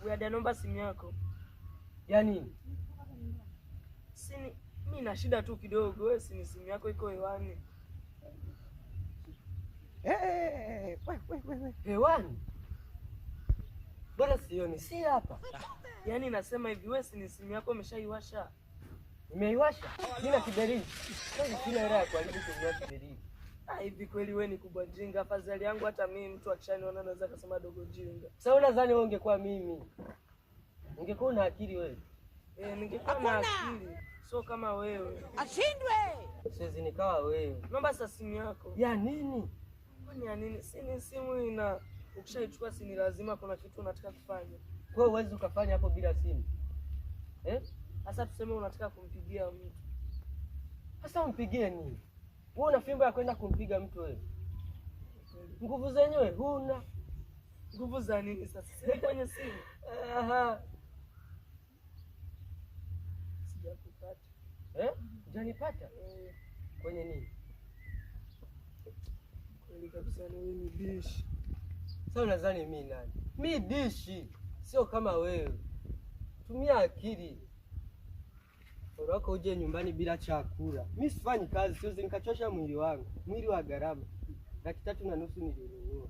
Wewe naomba simu yako. Ya nini? Mimi na shida tu kidogo, wewe simu yako iko hewani. Wewe. Hewani? Bora sioni, si hapa. Yaani nasema hivi, wewe simu yako umeshaiwasha? Nimeiwasha? Nina kiberiti. Sasa sina hela ya kuharibu kununua kiberiti. Hivi kweli wewe ni kubwa jinga? Afadhali yangu hata mimi mtu akishaniona anaweza kusema dogo jinga. Sasa unadhani wewe ungekuwa mimi? Ungekuwa na akili wewe? Ningekuwa na akili. Sio kama wewe. Ashindwe. Siwezi nikawa wewe. Naomba sasa simu yako. Ya nini? Kwani ya nini? Simu ina ukishaichukua simu lazima kuna kitu unataka kufanya. Kwa hiyo huwezi ukafanya hapo bila simu. Sasa tuseme unataka kumpigia mtu. Sasa umpigie nini? Wewe una fimbo ya kwenda kumpiga mtu wewe? Nguvu zenyewe huna. Nguvu za nini sasa? Si kwenye simu. Aha. Sijakupata. Hujanipata? Kwenye nini? Kweli kabisa wewe ni dishi. Sasa unadhani mimi nani? Mimi dishi. Sio kama wewe. Tumia akili. Oroko uje nyumbani bila chakula. Mimi sifanyi kazi, siwezi nikachosha mwili wangu. Mwili wa gharama. 3,500 nilinunua.